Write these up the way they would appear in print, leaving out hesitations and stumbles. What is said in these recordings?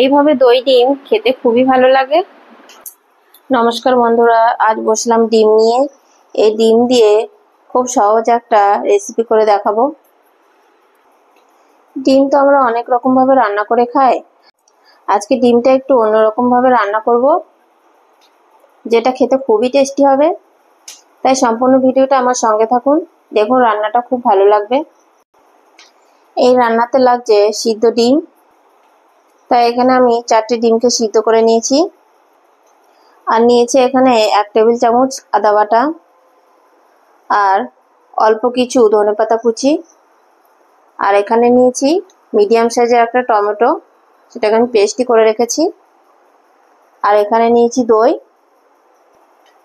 এইভাবে দই ডিম খেতে খুবই ভালো লাগে। নমস্কার বন্ধুরা, আজ বসলাম ডিম নিয়ে। এই ডিম দিয়ে খুব সহজ একটা রেসিপি করে দেখাবো। ডিম তো আমরা অনেক রকম ভাবে রান্না করে খাই। আজকে ডিমটা একটু অন্যরকম ভাবে রান্না করব, যেটা খেতে খুবই টেস্টি হবে। তাই সম্পূর্ণ ভিডিওটা আমার সঙ্গে থাকুন, দেখুন রান্নাটা খুব ভালো লাগবে। এই রান্নাতে লাগছে সিদ্ধ ডিম। তাই এখানে আমি 4টে ডিমকে সিদ্ধ করে নিয়েছি। আর নিয়েছি এখানে 1 টেবিল চামচ আদা বাটা আর অল্প কিছু ধনেপাতা কুচি। আর এখানে নিয়েছি মিডিয়াম সাইজের একটা টমেটো, সেটাকে আমি পেস্টই করে রেখেছি। আর এখানে নিয়েছি দই।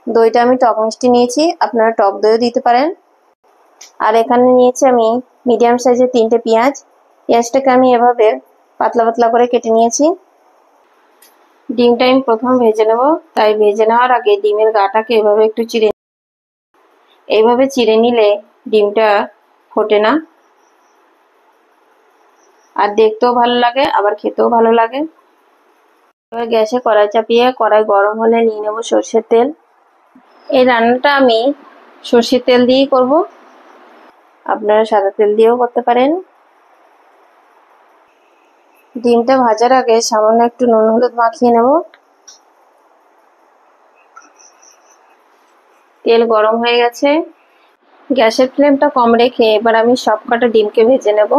দইটা আমি টক মিষ্টি নিয়েছি, আপনারা টক দইও দিতে পারেন। আর এখানে নিয়েছি আমি মিডিয়াম সাইজের 3টে পেঁয়াজ। পেঁয়াজটাকে আমি এভাবে পাতলা পাতলা করে কেটে নিয়েছি। ডিমটা আমি প্রথম ভেজে নেব, তাই ভেজে নেওয়ার আগে ডিমের গাটাকে এভাবে একটু এইভাবে চিড়ে নিলে ডিমটা ফোটে না, আর দেখতেও ভালো লাগে, আবার খেতেও ভালো লাগে। এবার গ্যাসে কড়াই চাপিয়ে কড়াই গরম হলে নিয়ে নেব সর্ষের তেল। এই রান্নাটা আমি সর্ষের তেল দিয়েই করব, আপনারা সাদা তেল দিয়েও করতে পারেন। ডিমটা ভাজার আগে সামান্য একটু নুন হলুদ মাখিয়ে নেব। তেল গরম হয়ে গেছে, গ্যাসের ফ্লেমটা কম রেখে এবার আমি সবকটা ডিমকে ভেজে নেব।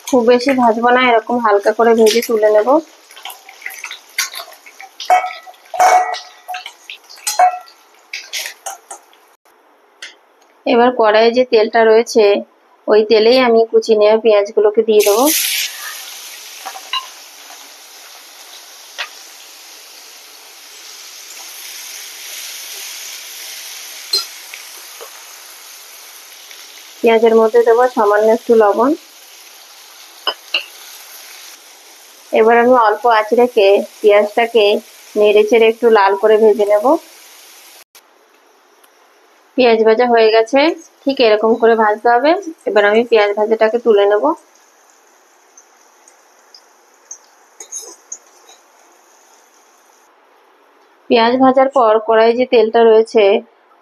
খুব বেশি ভাজবো না, এরকম হালকা করে ভেজে তুলে নেব। এবার কড়াইয়ে যে তেলটা রয়েছে ওই তেলেই আমি কুচি নেওয়া পেঁয়াজগুলোকে দিয়ে দেবো। পেঁয়াজের মধ্যে দেবো সামান্য একটু লবণ। এবার আমি অল্প আঁচ রেখে পেঁয়াজটাকে নেড়ে চেড়ে একটু লাল করে ভেজে নেব। পেঁয়াজ ভাজা হয়ে গেছে, ঠিক এরকম করে ভাজতে হবে। এবার আমি পেঁয়াজ ভাজাটাকে তুলে নেব। পেঁয়াজ ভাজার পর কড়াই যে তেলটা রয়েছে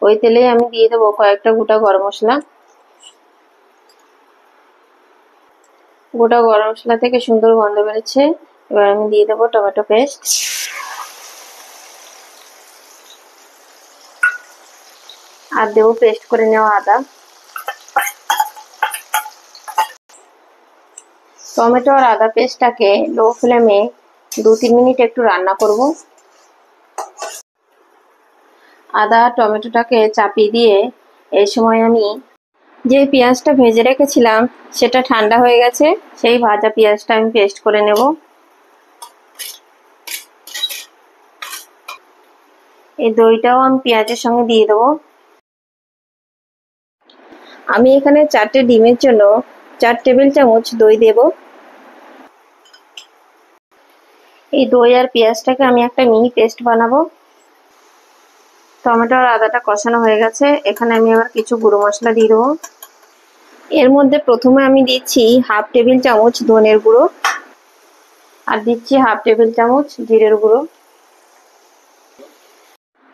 ওই তেলেই আমি দিয়ে দেবো কয়েকটা গোটা গরম মশলা। গোটা গরম মশলা থেকে সুন্দর গন্ধ বেরোচ্ছে। এবার আমি দিয়ে দেবো টমেটো পেস্ট। আর দেবো পেস্ট করে নেওয়া আদা। টমেটো আর আদা পেস্টটাকে লো ফ্লেমে 2-3 মিনিট একটু রান্না করব। আদা টমেটোটাকে চাপিয়ে দিয়ে এই সময় আমি যে পেঁয়াজটা ভেজে রেখেছিলাম সেটা ঠান্ডা হয়ে গেছে, সেই ভাজা পেঁয়াজটা আমি পেস্ট করে নেব। এই দইটাও আমি পেঁয়াজের সঙ্গে দিয়ে দেবো। আমি এখানে 4টে ডিমের জন্য 4 টেবিল চামচ দই দেব। এই দই আর পেঁয়াজটাকে আমি একটা মিহি পেস্ট বানাবো। টমেটো আর আদাটা কষানো হয়ে গেছে, এখানে আমি আবার কিছু গুঁড়ো মশলা দিয়ে দেবো। এর মধ্যে প্রথমে আমি দিচ্ছি 1/2 টেবিল চামচ ধনের গুঁড়ো, আর দিচ্ছি 1/2 টেবিল চামচ জিরের গুঁড়ো।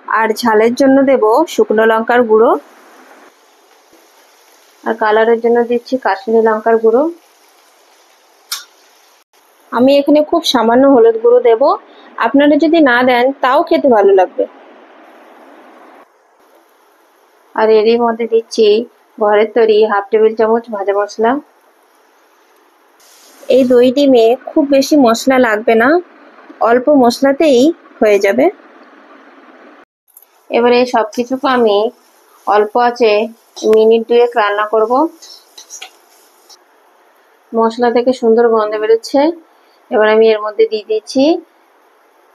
আর ঝালের জন্য দেব শুকনো লঙ্কার গুঁড়ো, আর কালারের জন্য দিচ্ছি কাশ্মীরি লঙ্কার গুঁড়ো। আমি এখানে খুব সামান্য হলুদ গুঁড়ো দেব, আপনারা যদি না দেন তাও খেতে ভালো লাগবে। আর এরই মধ্যে দিচ্ছি ঘরের তৈরি 1/2 টেবিল চামচ ভাজা মশলা। এই দই ডিমে খুব বেশি মশলা লাগবে না, অল্প মশলাতেই হয়ে যাবে। এবারে সবকিছুকে আমি অল্প আঁচে মিনিট 2 রান্না করব। মশলা থেকে সুন্দর গন্ধ বেরোচ্ছে। এবার আমি এর মধ্যে দিয়ে দিচ্ছি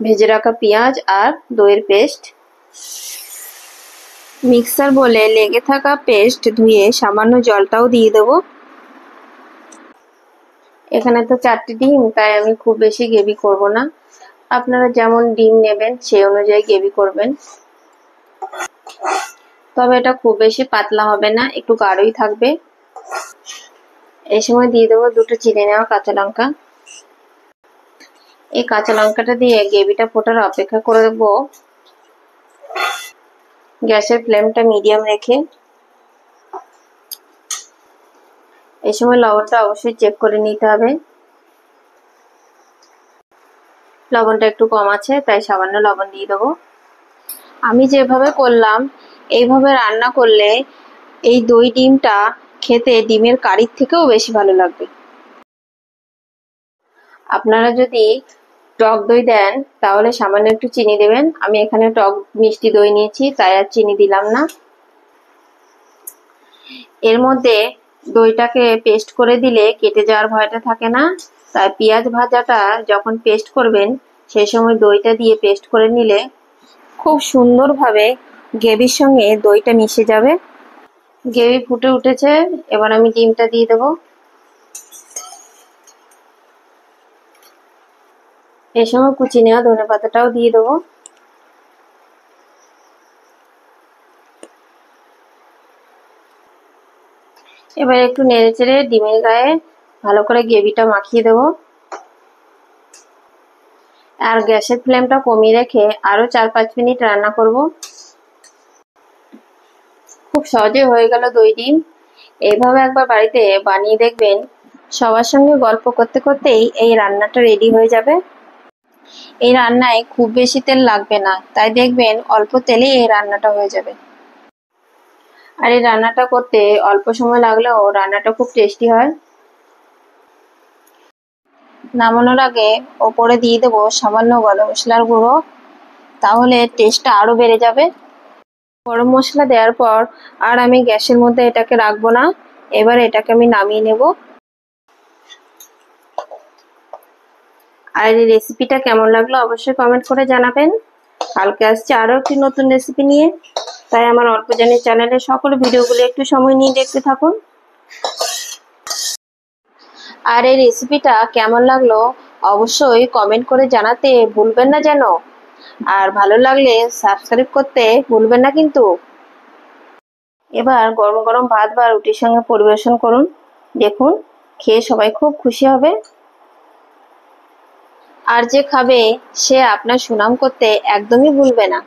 ভেজে রাখা পেঁয়াজ আর দইয়ের পেস্ট। মিক্সার বলে লেগে থাকা পেস্ট ধুয়ে সামান্য জলটাও দিয়ে দেবো। এখানে তো 4টে ডিম, তাই আমি খুব বেশি গ্রেভি করব না। আপনারা যেমন ডিম নেবেন সেই অনুযায়ী গ্রেভি করবেন। তবে এটা খুব বেশি পাতলা হবে না, একটু গাঢ়ই থাকবে। এই সময় দিয়ে দেবো 2টো চিড়ে নেওয়া কাঁচা লঙ্কা। এই কাঁচা লঙ্কাটা দিয়ে গ্রেভিটা ফোটার অপেক্ষা করে দেবো। গ্যাসের ফ্লেমটা মিডিয়াম রেখে। এই সময় লবণটা অবশ্যই চেক করে নিতে হবে। লবণটা একটু কম আছে, তাই সামান্য লবণ দিয়ে দেবো। আমি যেভাবে করলাম এইভাবে রান্না করলে এই দই ডিমটা খেতে ডিমের কারির থেকেও বেশি ভালো লাগবে। আপনারা যদি টক দই দেন তাহলে সামান্য একটু চিনি দেবেন। আমি এখানে টক মিষ্টি দই নিয়েছি, তাই আর চিনি দিলাম না। এর মধ্যে দইটাকে পেস্ট করে দিলে কেটে যাওয়ার ভয়টা থাকে না, তাই পেঁয়াজ ভাজাটা যখন পেস্ট করবেন সেই সময় দইটা দিয়ে পেস্ট করে নিলে খুব সুন্দরভাবে গ্রেভির সঙ্গে দইটা মিশে যাবে। গ্রেভি ফুটে উঠেছে, এবার আমি ডিমটা দিয়ে দেবো। এই সময় কুচি নেওয়া ধনেপাতাটাও দিয়ে দেবো। এবার একটু নেড়ে চেড়ে ডিমের গায়ে ভালো করে গ্রেভিটা মাখিয়ে দেবো। আর গ্যাসের ফ্লেমটা কমিয়ে রেখে আরো 4-5 মিনিট রান্না করব। খুব সহজে হয়ে গেল দই ডিম। এইভাবে একবার বাড়িতে বানিয়ে দেখবেন, সবার সঙ্গে গল্প করতে করতেই এই রান্নাটা রেডি হয়ে যাবে। এই রান্নায় খুব বেশি তেল লাগবে না, তাই দেখবেন অল্প তেলেই এই রান্নাটা হয়ে যাবে। আর এই রান্নাটা করতে অল্প সময় লাগলেও রান্নাটা খুব টেস্টি হয়। নামানোর আগে ওপরে দিয়ে দেবো সামান্য গরম মশলার গুঁড়ো, তাহলে টেস্টটা আরো বেড়ে যাবে। গরম মশলা দেওয়ার পর আর আমি গ্যাসের মধ্যে এটাকে রাখবো না, এবার এটাকে আমি নামিয়ে নেব। আর এই রেসিপিটা কেমন লাগলো অবশ্যই কমেন্ট করে জানাবেন। কালকে আসছে আরো একটি নতুন রেসিপি নিয়ে, তাই আমার অল্প জানি চ্যানেলের সকল ভিডিওগুলো একটু সময় নিয়ে দেখতে থাকুন। আর এই রেসিপিটা কেমন লাগলো অবশ্যই কমেন্ট করে জানাতে ভুলবেন না যেন। আর ভালো লাগলে সাবস্ক্রাইব করতে ভুলবেন না কিন্তু। এবার গরম গরম ভাত বা রুটির সঙ্গে পরিবেশন করুন, দেখুন খেয়ে সবাই খুব খুশি হবে। আর যে খাবে সে আপনার সুনাম করতে একদমই ভুলবে না।